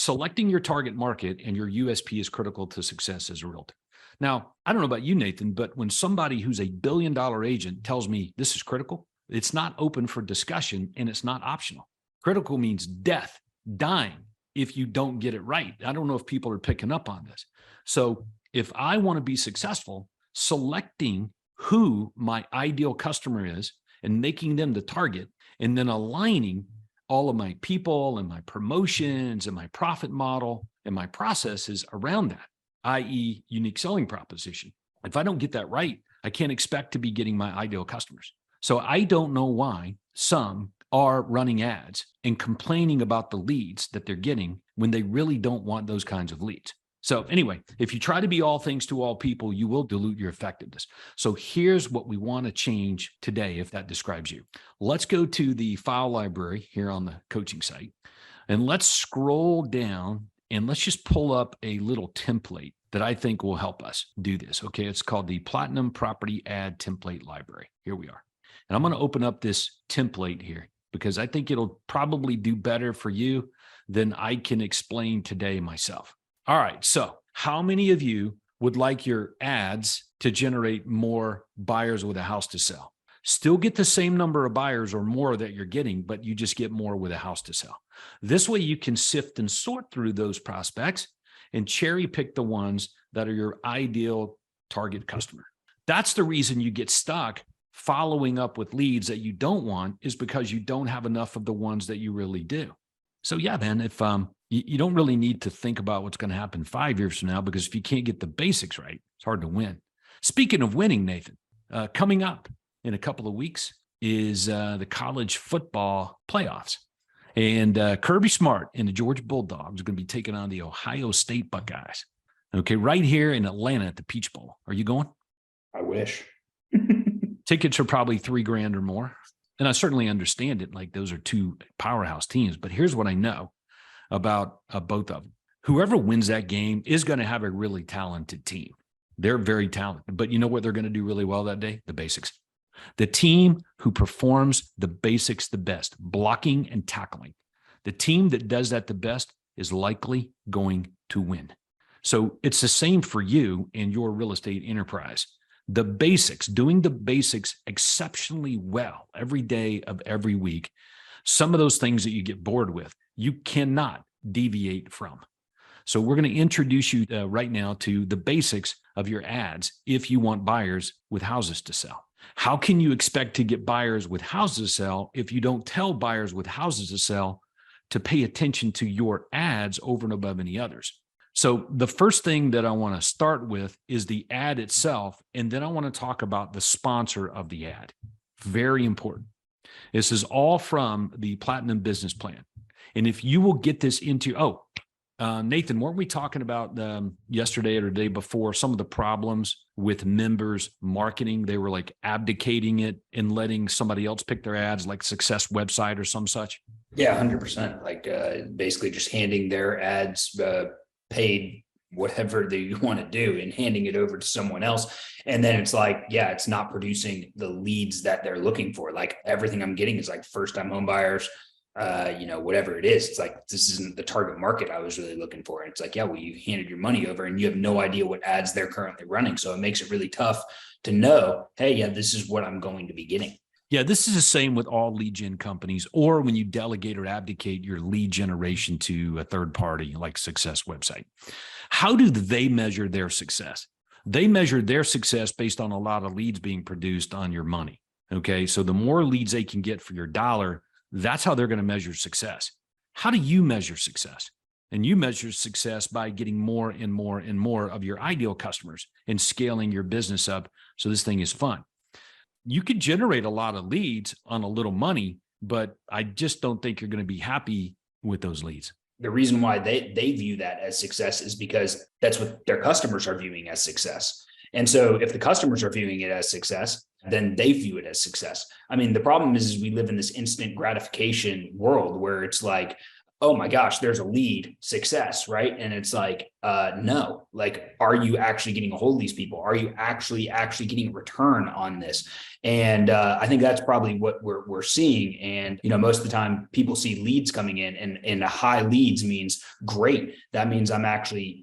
selecting your target market and your USP is critical to success as a realtor. Now, I don't know about you, Nathan, but when somebody who's $1 billion agent tells me this is critical, it's not open for discussion and it's not optional. Critical means death, dying if you don't get it right. I don't know if people are picking up on this. So if I want to be successful, selecting who my ideal customer is and making them the target, and then aligning all of my people and my promotions and my profit model and my processes around that, i.e. unique selling proposition. If I don't get that right, I can't expect to be getting my ideal customers. So I don't know why some are running ads and complaining about the leads that they're getting when they really don't want those kinds of leads. So anyway, if you try to be all things to all people, you will dilute your effectiveness. So here's what we want to change today, if that describes you. Let's go to the file library here on the coaching site, and let's scroll down and let's just pull up a little template that I think will help us do this. Okay, it's called the Platinum Property Ad Template Library. Here we are. And I'm going to open up this template here because I think it'll probably do better for you than I can explain today myself. All right, so how many of you would like your ads to generate more buyers with a house to sell? Still get the same number of buyers or more that you're getting, but you just get more with a house to sell. This way you can sift and sort through those prospects and cherry pick the ones that are your ideal target customer. That's the reason you get stuck following up with leads that you don't want, is because you don't have enough of the ones that you really do. So yeah, man, if you don't really need to think about what's going to happen 5 years from now, because if you can't get the basics right, it's hard to win. Speaking of winning, Nathan, coming up in a couple of weeks is the college football playoffs. And Kirby Smart and the Georgia Bulldogs are going to be taking on the Ohio State Buckeyes. Okay, right here in Atlanta at the Peach Bowl. Are you going? I wish. Tickets are probably $3,000 or more. And I certainly understand it. Like, those are two powerhouse teams. But here's what I know about both of them. Whoever wins that game is going to have a really talented team. They're very talented. But you know what they're going to do really well that day? The basics. The team who performs the basics the best, blocking and tackling. The team that does that the best is likely going to win. So it's the same for you and your real estate enterprise. The basics, doing the basics exceptionally well every day of every week. Some of those things that you get bored with, you cannot deviate from. So we're going to introduce you right now to the basics of your ads if you want buyers with houses to sell. How can you expect to get buyers with houses to sell if you don't tell buyers with houses to sell to pay attention to your ads over and above any others? So the first thing that I want to start with is the ad itself, and then I want to talk about the sponsor of the ad. Very important. This is all from the Platinum Business Plan. And if you will get this into, Nathan, weren't we talking about yesterday or the day before some of the problems with members marketing? They were like abdicating it and letting somebody else pick their ads, like Success Website or some such? Yeah, 100%. Like basically just handing their ads, paid whatever they want to do, and handing it over to someone else. And then it's like, yeah, it's not producing the leads that they're looking for. Like, everything I'm getting is like first-time home buyers, whatever it is. It's like, this isn't the target market I was really looking for. And it's like, yeah, well, you handed your money over and you have no idea what ads they're currently running. So it makes it really tough to know, hey, yeah, this is what I'm going to be getting. Yeah, this is the same with all lead gen companies, or when you delegate or abdicate your lead generation to a third party like Success Website. How do they measure their success? They measure their success based on a lot of leads being produced on your money. Okay, so the more leads they can get for your dollar, that's how they're going to measure success. How do you measure success? And you measure success by getting more and more and more of your ideal customers and scaling your business up so this thing is fun. You could generate a lot of leads on a little money, but I just don't think you're going to be happy with those leads. The reason why they view that as success is because that's what their customers are viewing as success. And so if the customers are viewing it as success, then they view it as success. I mean, the problem is we live in this instant gratification world where it's like, oh my gosh, there's a lead, success, right? And it's like, no, like, are you actually getting a hold of these people? Are you actually getting a return on this? And I think that's probably what we're seeing. And, most of the time people see leads coming in, and a high leads means great. That means I'm actually,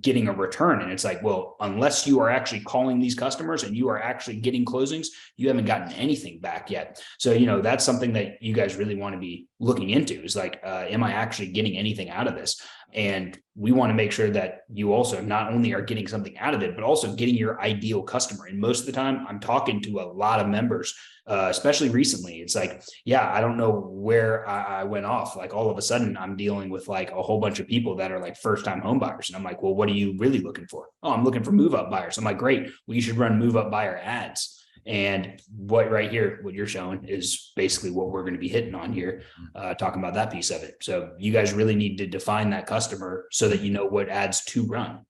getting a return. And it's like, well, unless you are actually calling these customers and you are actually getting closings, you haven't gotten anything back yet. So, that's something that you guys really want to be looking into, is like, am I actually getting anything out of this? And we want to make sure that you also not only are getting something out of it, but also getting your ideal customer. And most of the time I'm talking to a lot of members, especially recently. It's like, yeah, I don't know where I went off. Like, all of a sudden I'm dealing with like a whole bunch of people that are like first time home buyers. And I'm like, well, what are you really looking for? Oh, I'm looking for move up buyers. I'm like, great. Well, you should run move up buyer ads. And what right here, what you're showing is basically what we're going to be hitting on here, talking about that piece of it. So you guys really need to define that customer so that you know what ads to run.